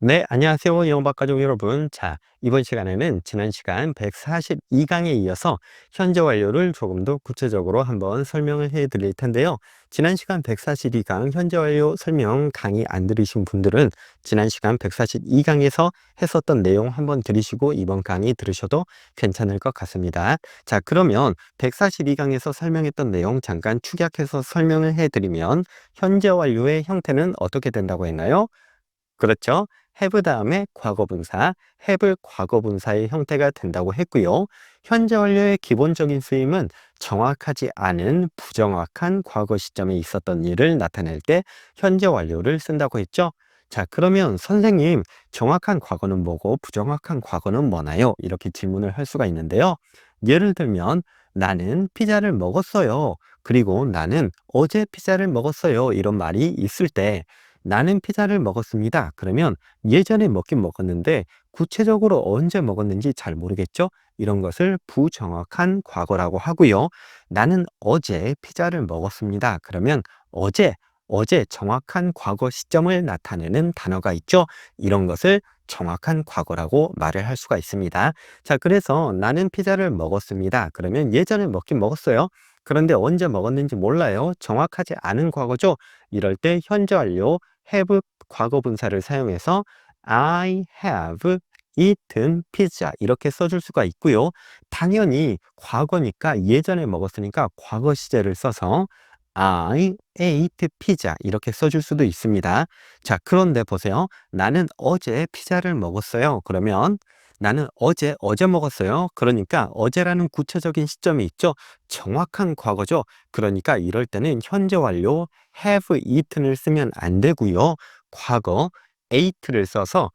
네, 안녕하세요. 영어박 가족 여러분. 자, 이번 시간에는 지난 시간 142강에 이어서 현재 완료를 조금 더 구체적으로 한번 설명을 해 드릴 텐데요. 지난 시간 142강 현재 완료 설명 강의 안 들으신 분들은 지난 시간 142강에서 했었던 내용 한번 들으시고 이번 강의 들으셔도 괜찮을 것 같습니다. 자, 그러면 142강에서 설명했던 내용 잠깐 축약해서 설명을 해 드리면 현재 완료의 형태는 어떻게 된다고 했나요? 그렇죠. have 다음에 과거분사, have 과거분사의 형태가 된다고 했고요. 현재 완료의 기본적인 쓰임은 정확하지 않은 부정확한 과거 시점에 있었던 일을 나타낼 때 현재 완료를 쓴다고 했죠. 자, 그러면 선생님, 정확한 과거는 뭐고 부정확한 과거는 뭐나요? 이렇게 질문을 할 수가 있는데요. 예를 들면 나는 피자를 먹었어요. 그리고 나는 어제 피자를 먹었어요. 이런 말이 있을 때 나는 피자를 먹었습니다. 그러면 예전에 먹긴 먹었는데 구체적으로 언제 먹었는지 잘 모르겠죠? 이런 것을 부정확한 과거라고 하고요. 나는 어제 피자를 먹었습니다. 그러면 어제 정확한 과거 시점을 나타내는 단어가 있죠? 이런 것을 정확한 과거라고 말을 할 수가 있습니다. 자, 그래서 나는 피자를 먹었습니다. 그러면 예전에 먹긴 먹었어요. 그런데 언제 먹었는지 몰라요. 정확하지 않은 과거죠? 이럴 때 현재 완료 have 과거 분사를 사용해서 I have eaten pizza 이렇게 써줄 수가 있고요. 당연히 과거니까 예전에 먹었으니까 과거 시제를 써서 I ate pizza 이렇게 써줄 수도 있습니다. 자, 그런데 보세요. 나는 어제 피자를 먹었어요. 그러면 나는 어제 먹었어요. 그러니까 어제라는 구체적인 시점이 있죠. 정확한 과거죠. 그러니까 이럴 때는 현재 완료 have eaten을 쓰면 안 되고요. 과거 ate를 써서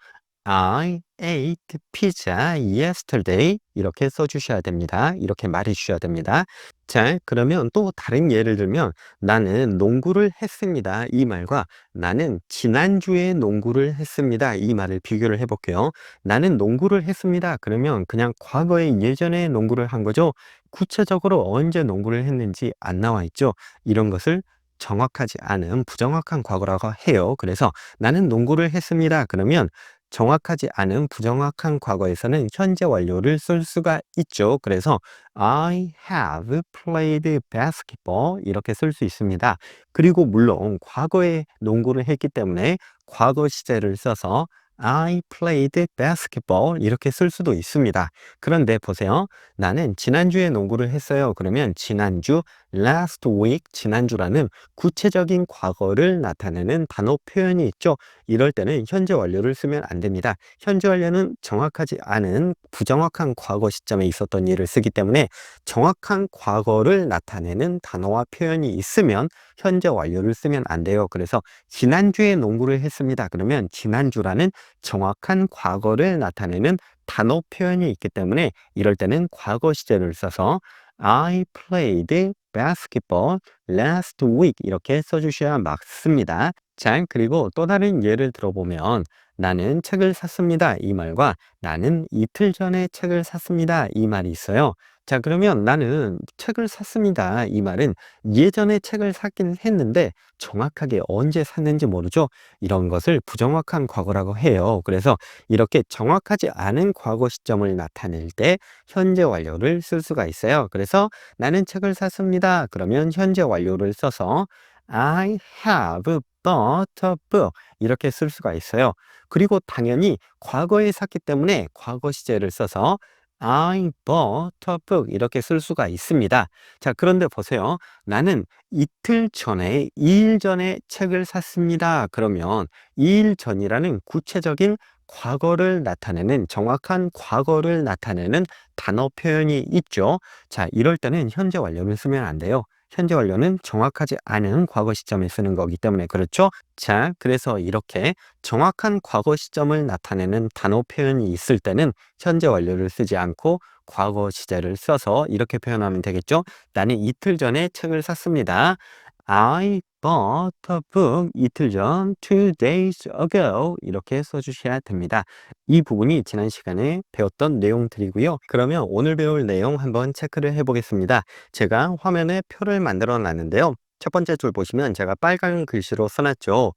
I ate pizza yesterday 이렇게 써주셔야 됩니다. 이렇게 말해 주셔야 됩니다. 자, 그러면 또 다른 예를 들면 나는 농구를 했습니다. 이 말과 나는 지난주에 농구를 했습니다. 이 말을 비교를 해볼게요. 나는 농구를 했습니다. 그러면 그냥 과거에 예전에 농구를 한 거죠. 구체적으로 언제 농구를 했는지 안 나와 있죠. 이런 것을 정확하지 않은 부정확한 과거라고 해요. 그래서 나는 농구를 했습니다. 그러면 정확하지 않은 부정확한 과거에서는 현재 완료를 쓸 수가 있죠. 그래서 I have played basketball 이렇게 쓸 수 있습니다. 그리고 물론 과거에 농구를 했기 때문에 과거 시제를 써서 I played basketball 이렇게 쓸 수도 있습니다. 그런데 보세요. 나는 지난주에 농구를 했어요. 그러면 지난주 last week 지난주라는 구체적인 과거를 나타내는 단어 표현이 있죠. 이럴 때는 현재 완료를 쓰면 안 됩니다. 현재 완료는 정확하지 않은 부정확한 과거 시점에 있었던 일을 쓰기 때문에 정확한 과거를 나타내는 단어와 표현이 있으면 현재 완료를 쓰면 안 돼요. 그래서 지난주에 농구를 했습니다. 그러면 지난주라는 정확한 과거를 나타내는 단어 표현이 있기 때문에 이럴 때는 과거 시제를 써서 I played basketball last week 이렇게 써주셔야 맞습니다. 자, 그리고 또 다른 예를 들어보면 나는 책을 샀습니다. 이 말과 나는 이틀 전에 책을 샀습니다. 이 말이 있어요. 자, 그러면 나는 책을 샀습니다. 이 말은 예전에 책을 샀긴 했는데 정확하게 언제 샀는지 모르죠. 이런 것을 부정확한 과거라고 해요. 그래서 이렇게 정확하지 않은 과거 시점을 나타낼 때 현재 완료를 쓸 수가 있어요. 그래서 나는 책을 샀습니다. 그러면 현재 완료를 써서 I have bought a book 이렇게 쓸 수가 있어요. 그리고 당연히 과거에 샀기 때문에 과거 시제를 써서 I bought a book 이렇게 쓸 수가 있습니다. 자, 그런데 보세요. 나는 이틀 전에, 2일 전에 책을 샀습니다. 그러면 2일 전이라는 구체적인 과거를 나타내는 정확한 과거를 나타내는 단어 표현이 있죠. 자, 이럴 때는 현재 완료를 쓰면 안 돼요. 현재 완료는 정확하지 않은 과거 시점에 쓰는 거기 때문에 그렇죠. 자, 그래서 이렇게 정확한 과거 시점을 나타내는 단어 표현이 있을 때는 현재 완료를 쓰지 않고 과거 시제를 써서 이렇게 표현하면 되겠죠. 나는 이틀 전에 책을 샀습니다. I bought a book 이틀 전, 2 days ago 이렇게 써주셔야 됩니다. 이 부분이 지난 시간에 배웠던 내용들이고요. 그러면 오늘 배울 내용 한번 체크를 해보겠습니다. 제가 화면에 표를 만들어 놨는데요. 첫 번째 줄 보시면 제가 빨간 글씨로 써놨죠.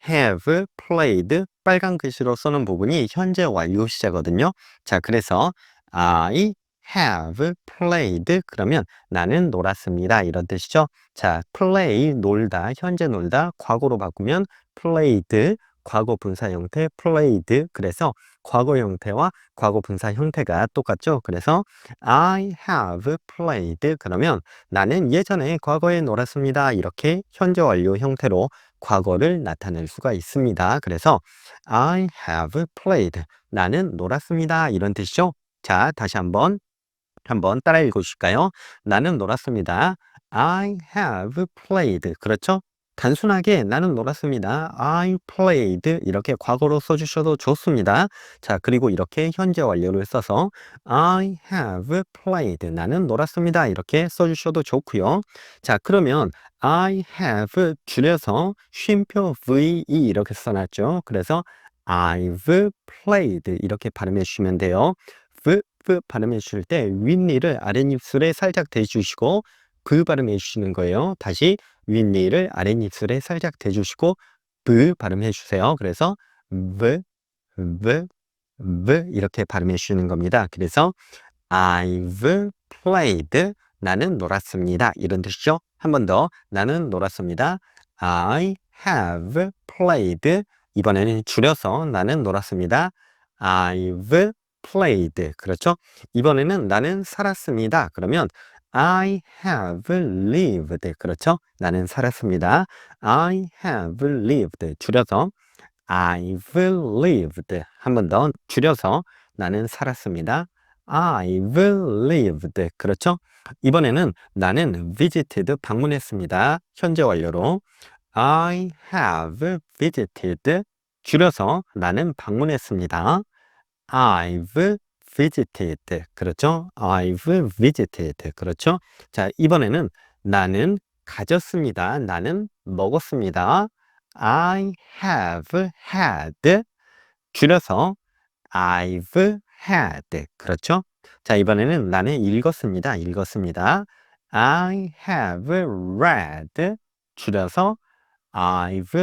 have played 빨간 글씨로 써놓은 부분이 현재 완료 시제거든요. 자, 그래서 I have played 그러면 나는 놀았습니다. 이런 뜻이죠. 자, play 놀다, 현재 놀다, 과거로 바꾸면 played 과거 분사 형태 played 그래서 과거 형태와 과거 분사 형태가 똑같죠. 그래서 I have played 그러면 나는 예전에 과거에 놀았습니다. 이렇게 현재 완료 형태로 과거를 나타낼 수가 있습니다. 그래서 I have played 나는 놀았습니다. 이런 뜻이죠. 자, 다시 한번 따라 읽어주실까요? 나는 놀았습니다. I have played. 그렇죠? 단순하게 나는 놀았습니다. I played 이렇게 과거로 써주셔도 좋습니다. 자, 그리고 이렇게 현재 완료를 써서 I have played. 나는 놀았습니다. 이렇게 써주셔도 좋고요. 자, 그러면 I have 줄여서 쉼표 VE 이렇게 써놨죠. 그래서 I've played 이렇게 발음해 주시면 돼요. 발음해 주실 때 윗니를 아랫입술에 살짝 대주시고 발음해 주시는 거예요. 다시 윗니를 아랫입술에 살짝 대주시고 발음해 주세요. 그래서 v, v, v 이렇게 발음해 주시는 겁니다. 그래서 I've played 나는 놀았습니다. 이런 뜻이죠. 한 번 더 나는 놀았습니다. I have played 이번에는 줄여서 나는 놀았습니다. I've played 그렇죠? 이번에는 나는 살았습니다. 그러면 I have lived 그렇죠? 나는 살았습니다. I have lived 줄여서 I've lived 한 번 더 줄여서 나는 살았습니다. I've lived 그렇죠? 이번에는 나는 visited 방문했습니다. 현재 완료로 I have visited 줄여서 나는 방문했습니다. I've visited 그렇죠? I've visited 그렇죠? 자, 이번에는 나는 가졌습니다. 나는 먹었습니다. I have had 줄여서 I've had 그렇죠? 자, 이번에는 나는 읽었습니다. 읽었습니다. I have read 줄여서 I've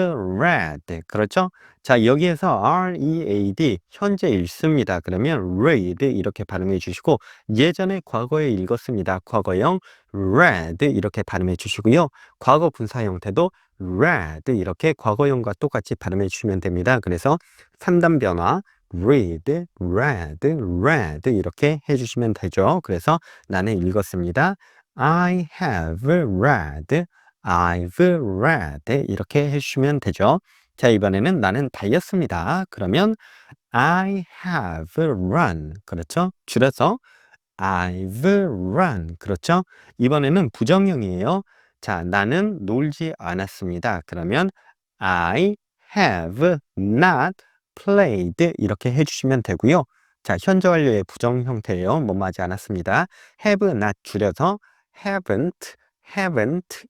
read. 그렇죠? 자, 여기에서 read 현재 읽습니다. 그러면 read 이렇게 발음해 주시고 예전에 과거에 읽었습니다. 과거형 read 이렇게 발음해 주시고요. 과거 분사 형태도 read 이렇게 과거형과 똑같이 발음해 주시면 됩니다. 그래서 3단 변화 read, read, read 이렇게 해주시면 되죠. 그래서 나는 읽었습니다. I have read. I've read 이렇게 해주시면 되죠. 자, 이번에는 나는 달렸습니다. 그러면 I have run 그렇죠? 줄여서 I've run 그렇죠? 이번에는 부정형이에요. 자, 나는 놀지 않았습니다. 그러면 I have not played 이렇게 해주시면 되고요. 자, 현재 완료의 부정 형태예요. 뭐뭐하지 않았습니다. have not 줄여서 haven't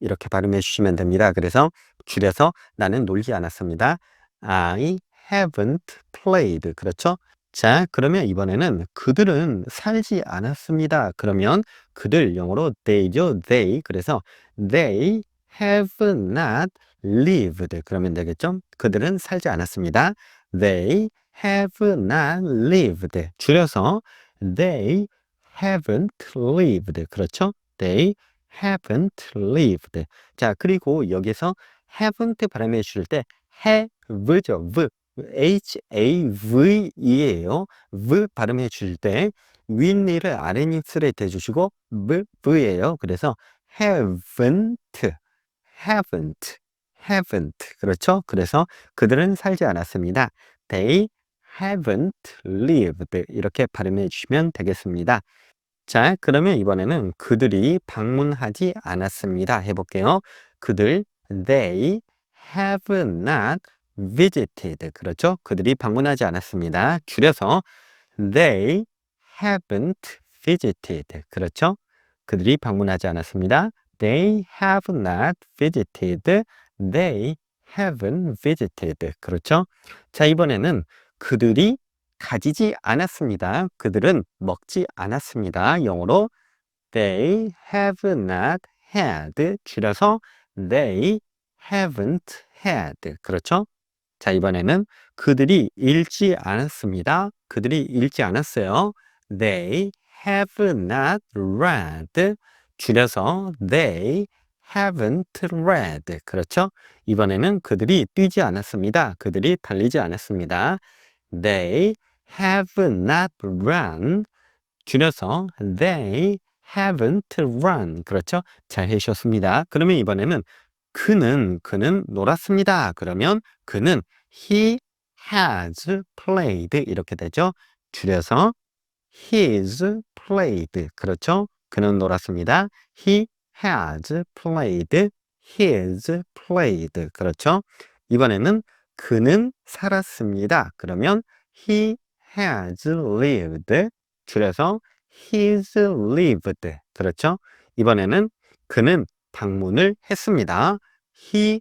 이렇게 발음해 주시면 됩니다. 그래서 줄여서 나는 놀지 않았습니다. I haven't played 그렇죠? 자, 그러면 이번에는 그들은 살지 않았습니다. 그러면 그들 영어로 they죠. they. 그래서 they have not lived. 그러면 되겠죠? 그들은 살지 않았습니다. They have not lived. 줄여서 they haven't lived. 그렇죠? They haven't lived. 자, 그리고 여기서 haven't 발음해 주실 때 have죠. HAVE예요. V 발음해 주실 때 윗니를 아랫입술에 대주시고 V예요. 그래서 haven't, haven't, haven't. 그렇죠? 그래서 그들은 살지 않았습니다. They haven't lived. 이렇게 발음해 주시면 되겠습니다. 자, 그러면 이번에는 그들이 방문하지 않았습니다. 해볼게요. 그들, they have not visited. 그렇죠? 그들이 방문하지 않았습니다. 줄여서 they haven't visited. 그렇죠? 그들이 방문하지 않았습니다. They have not visited. They haven't visited. 그렇죠? 자, 이번에는 그들이 가지지 않았습니다. 그들은 먹지 않았습니다. 영어로 they have not had 줄여서 They haven't had. 그렇죠? 자, 이번에는 그들이 읽지 않았습니다. 그들이 읽지 않았어요. They have not read. 줄여서 they haven't read. 그렇죠? 이번에는 그들이 뛰지 않았습니다. 그들이 달리지 않았습니다. They have not run. 줄여서 they haven't run. 그렇죠? 잘 해주셨습니다. 그러면 이번에는 그는 놀았습니다. 그러면 그는 he has played 이렇게 되죠. 줄여서 he's played. 그렇죠? 그는 놀았습니다. he has played. he's played. 그렇죠? 이번에는 그는 살았습니다. 그러면 he has lived. 줄여서 he's lived. 그렇죠? 이번에는 그는 방문을 했습니다. He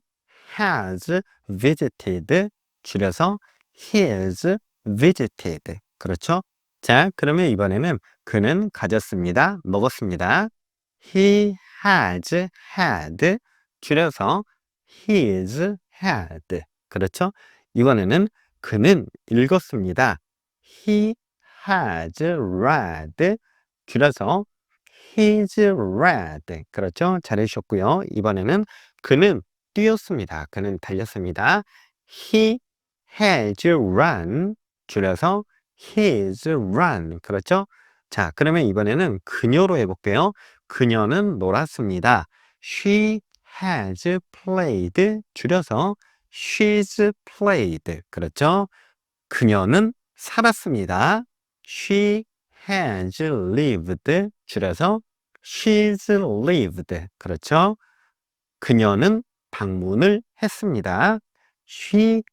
has visited. 줄여서 he's visited. 그렇죠? 자, 그러면 이번에는 그는 가졌습니다. 먹었습니다. He has had. 줄여서 he's had. 그렇죠? 이번에는 그는 읽었습니다. He has read. 줄여서 he's read. 그렇죠? 잘해주셨고요. 이번에는 그는 뛰었습니다. 그는 달렸습니다. He has run. 줄여서 he's run. 그렇죠? 자, 그러면 이번에는 그녀로 해볼게요. 그녀는 놀았습니다. She has played. 줄여서 she's played. 그렇죠? 그녀는 살았습니다. She has lived. 줄여서 she's lived. 그렇죠? 그녀는 방문을 했습니다. She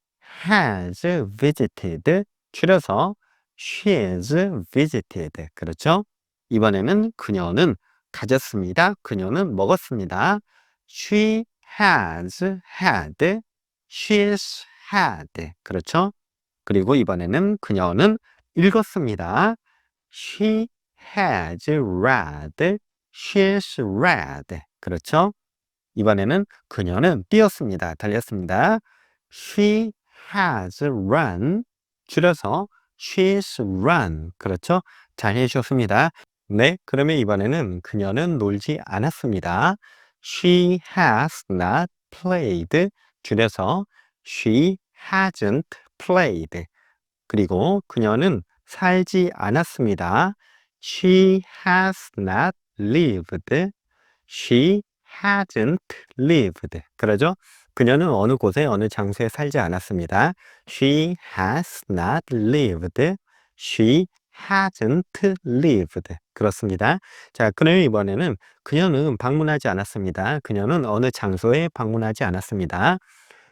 has visited. 줄여서 she's visited. 그렇죠? 이번에는 그녀는 가졌습니다. 그녀는 먹었습니다. She has had. she's had. 그렇죠? 그리고 이번에는 그녀는 읽었습니다. She has read. she's read. 그렇죠? 이번에는 그녀는 뛰었습니다. 달렸습니다. She has run. 줄여서 she's run. 그렇죠? 잘 해주셨습니다. 네, 그러면 이번에는 그녀는 놀지 않았습니다. She has not played. 줄여서 she hasn't played. 그리고 그녀는 살지 않았습니다. She has not lived. She hasn't lived. 그러죠? 그녀는 어느 곳에 어느 장소에 살지 않았습니다. She has not lived. She hasn't lived. 그렇습니다. 자, 그러면 이번에는 그녀는 방문하지 않았습니다. 그녀는 어느 장소에 방문하지 않았습니다.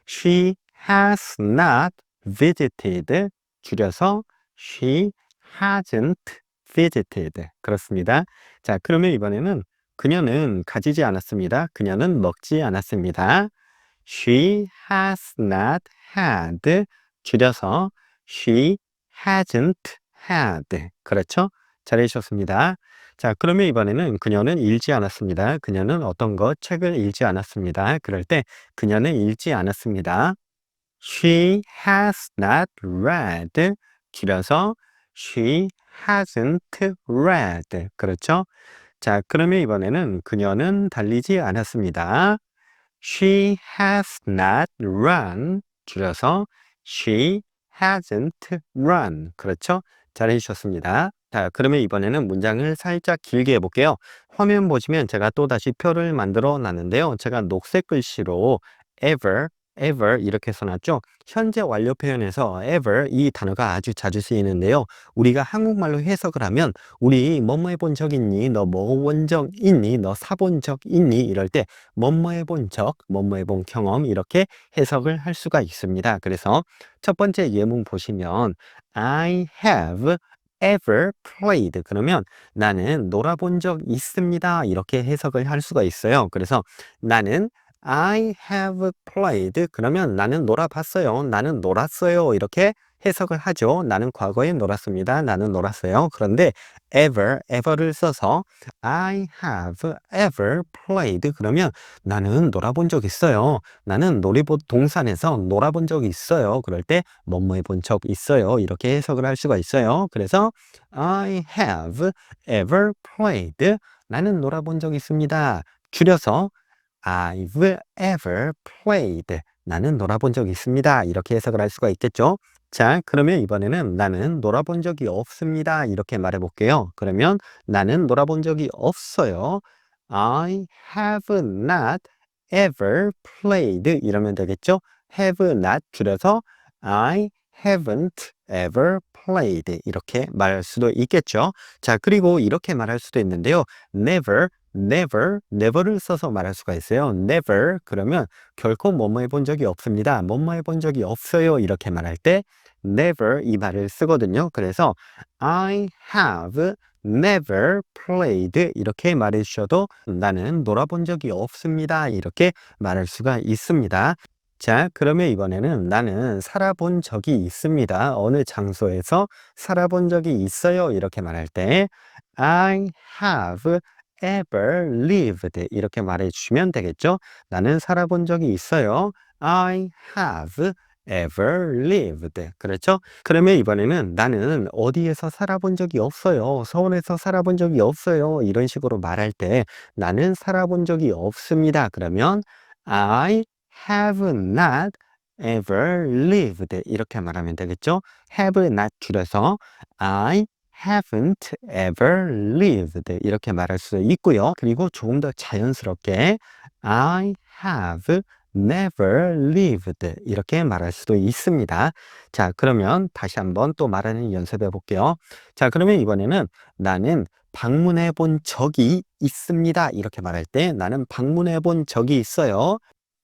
She has not visited. 줄여서 she hasn't visited. 그렇습니다. 자, 그러면 이번에는 그녀는 가지지 않았습니다. 그녀는 먹지 않았습니다. She has not had. 줄여서 she hasn't had. 그렇죠? 잘해주셨습니다. 자, 그러면 이번에는 그녀는 읽지 않았습니다. 그녀는 어떤 것, 책을 읽지 않았습니다. 그럴 때 그녀는 읽지 않았습니다. She has not read. 줄여서 she hasn't read. 그렇죠? 자, 그러면 이번에는 그녀는 달리지 않았습니다. She has not run. 줄여서 she hasn't run. 그렇죠? 잘 해주셨습니다. 자, 그러면 이번에는 문장을 살짝 길게 해볼게요. 화면 보시면 제가 또다시 표를 만들어 놨는데요. 제가 녹색 글씨로 ever 이렇게 써놨죠. 현재 완료 표현에서 ever 이 단어가 아주 자주 쓰이는데요. 우리가 한국말로 해석을 하면 우리 뭐뭐 해본 적 있니? 너 뭐 본 적 있니? 너 사본 적 있니? 이럴 때 뭐뭐 해본 적, 뭐뭐 해본 경험 이렇게 해석을 할 수가 있습니다. 그래서 첫 번째 예문 보시면 I have ever played. 그러면 나는 놀아본 적 있습니다. 이렇게 해석을 할 수가 있어요. 그래서 나는 I have played. 그러면 나는 놀아봤어요. 나는 놀았어요. 이렇게 해석을 하죠. 나는 과거에 놀았습니다. 나는 놀았어요. 그런데 ever를 써서 I have ever played 그러면 나는 놀아본 적 있어요. 나는 놀이본 동산에서 놀아본 적이 있어요. 그럴 때 뭐뭐 해본 적 있어요. 이렇게 해석을 할 수가 있어요. 그래서 I have ever played 나는 놀아본 적 있습니다. 줄여서 I've ever played 나는 놀아본 적 있습니다. 이렇게 해석을 할 수가 있겠죠. 자, 그러면 이번에는 나는 놀아본 적이 없습니다. 이렇게 말해 볼게요. 그러면 나는 놀아본 적이 없어요. I have not ever played 이러면 되겠죠. have not 줄여서 I haven't ever played 이렇게 말할 수도 있겠죠. 자, 그리고 이렇게 말할 수도 있는데요. never를 써서 말할 수가 있어요. never 그러면 결코 뭐뭐 해본 적이 없습니다. 뭐뭐 해본 적이 없어요. 이렇게 말할 때 never 이 말을 쓰거든요. 그래서 I have never played 이렇게 말해 주셔도 나는 놀아본 적이 없습니다. 이렇게 말할 수가 있습니다. 자, 그러면 이번에는 나는 살아본 적이 있습니다. 어느 장소에서 살아본 적이 있어요. 이렇게 말할 때 I have ever lived 이렇게 말해 주시면 되겠죠. 나는 살아본 적이 있어요. I have ever lived. 그렇죠? 그러면 이번에는 나는 어디에서 살아본 적이 없어요. 서울에서 살아본 적이 없어요. 이런 식으로 말할 때 나는 살아본 적이 없습니다. 그러면 I have not ever lived. 이렇게 말하면 되겠죠? have not 줄여서 I haven't ever lived. 이렇게 말할 수 있고요. 그리고 조금 더 자연스럽게 I have never lived. 이렇게 말할 수도 있습니다. 자, 그러면 다시 한번 또 말하는 연습해 볼게요. 자, 그러면 이번에는 나는 방문해 본 적이 있습니다. 이렇게 말할 때 나는 방문해 본 적이 있어요.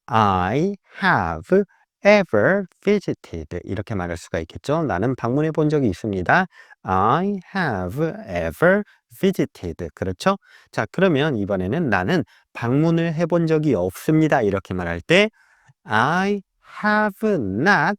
I have ever visited 이렇게 말할 수가 있겠죠. 나는 방문해 본 적이 있습니다. I have ever visited 그렇죠? 자, 그러면 이번에는 나는 방문을 해본 적이 없습니다. 이렇게 말할 때 I have not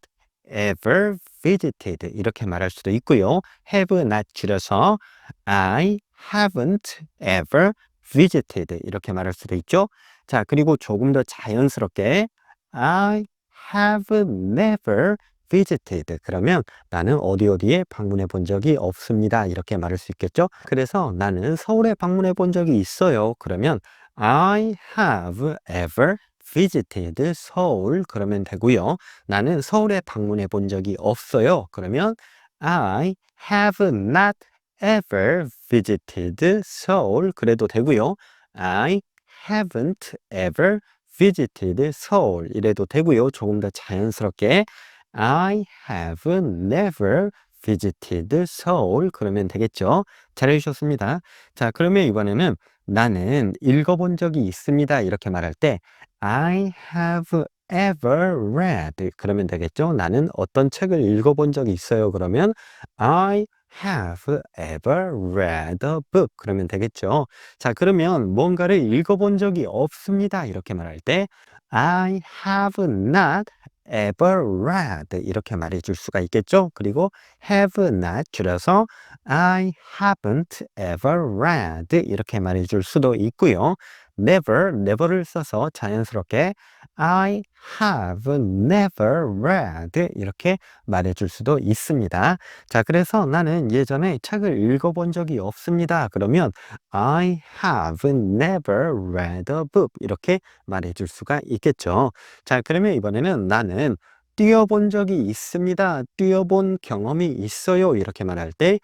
ever visited 이렇게 말할 수도 있고요. have not 줄여서 I haven't ever visited 이렇게 말할 수도 있죠. 자, 그리고 조금 더 자연스럽게 I have never visited 그러면 나는 어디 어디에 방문해 본 적이 없습니다. 이렇게 말할 수 있겠죠. 그래서 나는 서울에 방문해 본 적이 있어요. 그러면 I have ever visited 서울 그러면 되고요. 나는 서울에 방문해 본 적이 없어요. 그러면 I have not ever visited 서울 그래도 되고요. I haven't ever visited 서울 이래도 되고요. 조금 더 자연스럽게 I have never visited 서울 그러면 되겠죠. 잘해주셨습니다. 자, 그러면 이번에는 나는 읽어본 적이 있습니다. 이렇게 말할 때 I have ever read 그러면 되겠죠. 나는 어떤 책을 읽어본 적이 있어요. 그러면 I have ever read a book 그러면 되겠죠. 자, 그러면 뭔가를 읽어본 적이 없습니다. 이렇게 말할 때 I have not ever read 이렇게 말해 줄 수가 있겠죠. 그리고 have not 줄여서 I haven't ever read 이렇게 말해 줄 수도 있고요. never를 써서 자연스럽게 I have never read 이렇게 말해 줄 수도 있습니다. 자, 그래서 나는 예전에 책을 읽어본 적이 없습니다. 그러면 I have never read a book 이렇게 말해 줄 수가 있겠죠. 자, 그러면 이번에는 나는 뛰어본 적이 있습니다. 뛰어본 경험이 있어요. 이렇게 말할 때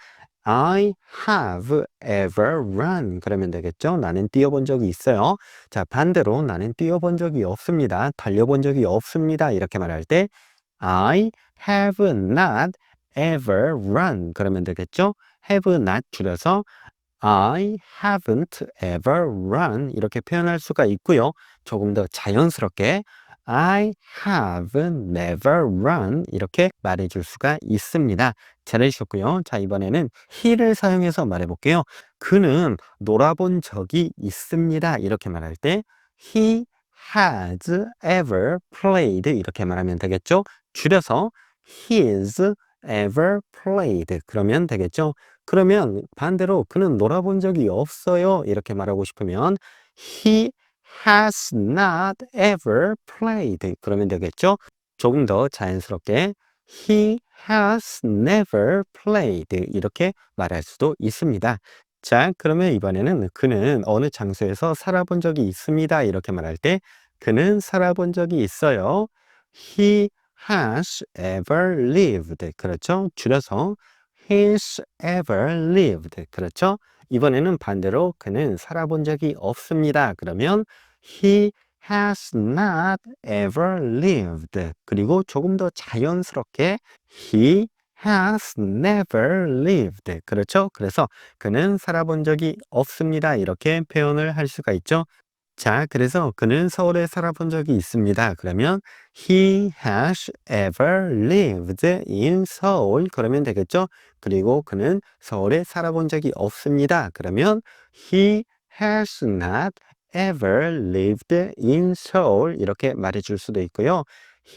I have ever run 그러면 되겠죠. 나는 뛰어본 적이 있어요. 자, 반대로 나는 뛰어본 적이 없습니다. 달려본 적이 없습니다. 이렇게 말할 때 I have not ever run 그러면 되겠죠. have not 줄여서 I haven't ever run 이렇게 표현할 수가 있고요. 조금 더 자연스럽게 I have never run 이렇게 말해줄 수가 있습니다. 잘해주셨고요. 자, 이번에는 he를 사용해서 말해볼게요. 그는 놀아본 적이 있습니다. 이렇게 말할 때 he has ever played 이렇게 말하면 되겠죠. 줄여서 his ever played. 그러면 되겠죠? 그러면 반대로 그는 놀아본 적이 없어요. 이렇게 말하고 싶으면 he has not ever played. 그러면 되겠죠? 조금 더 자연스럽게 he has never played. 이렇게 말할 수도 있습니다. 자, 그러면 이번에는 그는 어느 장소에서 살아본 적이 있습니다. 이렇게 말할 때 그는 살아본 적이 있어요. He has ever lived. 그렇죠? 줄여서 he's ever lived. 그렇죠? 이번에는 반대로 그는 살아본 적이 없습니다. 그러면 he has not ever lived. 그리고 조금 더 자연스럽게 he has never lived. 그렇죠? 그래서 그는 살아본 적이 없습니다. 이렇게 표현을 할 수가 있죠. 자, 그래서 그는 서울에 살아본 적이 있습니다. 그러면 he has ever lived in Seoul. 그러면 되겠죠? 그리고 그는 서울에 살아본 적이 없습니다. 그러면 he has not ever lived in Seoul. 이렇게 말해줄 수도 있고요.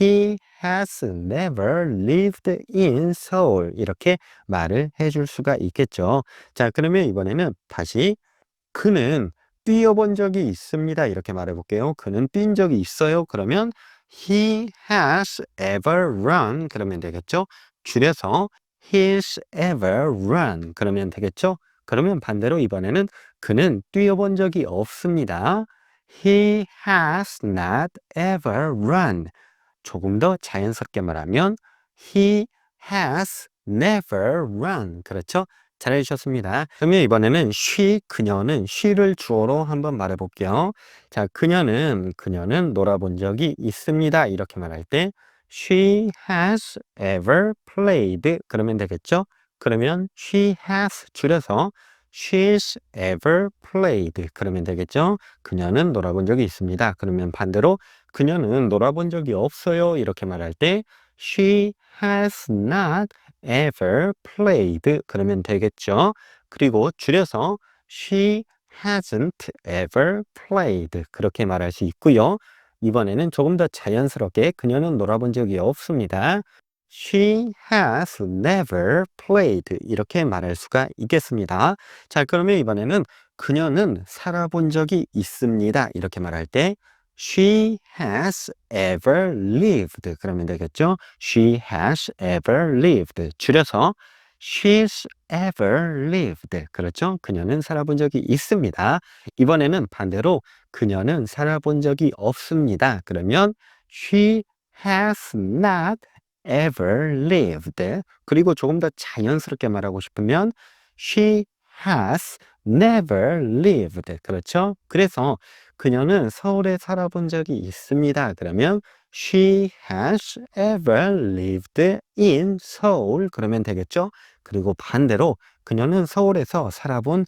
He has never lived in Seoul. 이렇게 말을 해줄 수가 있겠죠. 자, 그러면 이번에는 다시 그는 뛰어본 적이 있습니다. 이렇게 말해 볼게요. 그는 뛴 적이 있어요. 그러면 he has ever run. 그러면 되겠죠? 줄여서 he's ever run. 그러면 되겠죠? 그러면 반대로 이번에는 그는 뛰어본 적이 없습니다. He has not ever run. 조금 더 자연스럽게 말하면 he has never run. 그렇죠? 잘 해주셨습니다. 그러면 이번에는 그녀는 she를 주어로 한번 말해 볼게요. 자, 그녀는 놀아본 적이 있습니다. 이렇게 말할 때 she has ever played. 그러면 되겠죠? 그러면 she has 줄여서 she's ever played. 그러면 되겠죠? 그녀는 놀아본 적이 있습니다. 그러면 반대로 그녀는 놀아본 적이 없어요. 이렇게 말할 때 she has not ever played. 그러면 되겠죠. 그리고 줄여서 she hasn't ever played. 그렇게 말할 수 있고요. 이번에는 조금 더 자연스럽게 그녀는 놀아본 적이 없습니다. She has never played. 이렇게 말할 수가 있겠습니다. 자, 그러면 이번에는 그녀는 살아본 적이 있습니다. 이렇게 말할 때 She has ever lived. 그러면 되겠죠? She has ever lived. 줄여서 she's ever lived. 그렇죠? 그녀는 살아본 적이 있습니다. 이번에는 반대로 그녀는 살아본 적이 없습니다. 그러면 she has not ever lived. 그리고 조금 더 자연스럽게 말하고 싶으면 she has never lived. 그렇죠? 그래서 그녀는 서울에 살아본 적이 있습니다. 그러면 she has ever lived in Seoul. 그러면 되겠죠? 그리고 반대로 그녀는 서울에서 살아본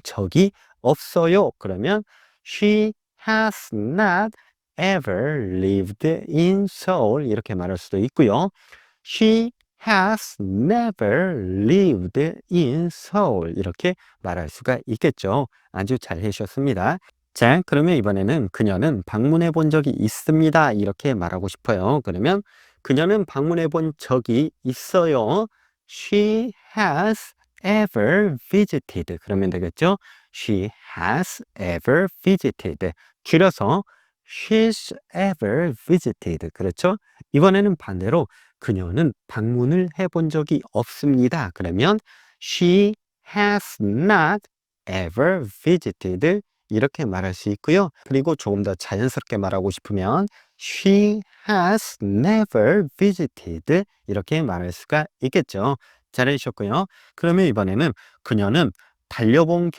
적이 없어요. 그러면 she has not ever lived in Seoul. 이렇게 말할 수도 있고요. She has never lived in Seoul. 이렇게 말할 수가 있겠죠. 아주 잘 해주셨습니다. 자, 그러면 이번에는 그녀는 방문해 본 적이 있습니다. 이렇게 말하고 싶어요. 그러면 그녀는 방문해 본 적이 있어요. She has ever visited. 그러면 되겠죠? She has ever visited. 줄여서 she's ever visited. 그렇죠? 이번에는 반대로 그녀는 방문을 해본 적이 없습니다. 그러면 she has not ever visited. 이렇게 말할 수 있고요. 그리고 조금 더 자연스럽게 말하고 싶으면 she has never visited. 이렇게 말할 수가 있겠죠. 잘해주셨고요. 그러면 이번에는 그녀는 뛰어본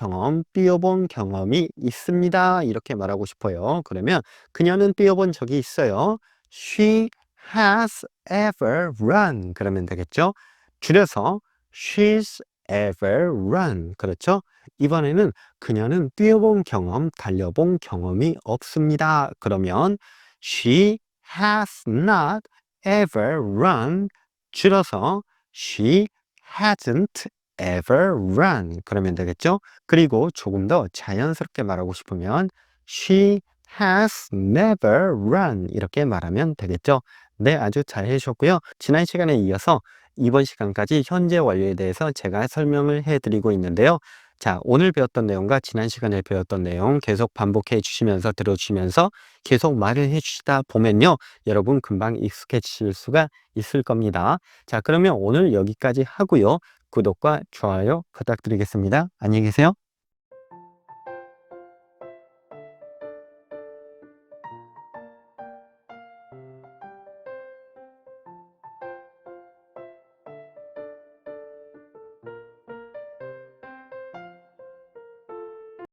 경험이 있습니다. 이렇게 말하고 싶어요. 그러면 그녀는 뛰어본 적이 있어요. She has ever run. 그러면 되겠죠? 줄여서 she's ever run. 그렇죠? 이번에는 그녀는 달려본 경험이 없습니다. 그러면 she has not ever run. 줄여서 she hasn't ever run. 그러면 되겠죠? 그리고 조금 더 자연스럽게 말하고 싶으면 she has never run 이렇게 말하면 되겠죠. 네, 아주 잘 해주셨고요. 지난 시간에 이어서 이번 시간까지 현재 완료에 대해서 제가 설명을 해드리고 있는데요. 자, 오늘 배웠던 내용과 지난 시간에 배웠던 내용 계속 반복해 주시면서 들어주시면서 계속 말을 해주시다 보면요. 여러분 금방 익숙해지실 수가 있을 겁니다. 자, 그러면 오늘 여기까지 하고요. 구독과 좋아요 부탁드리겠습니다. 안녕히 계세요.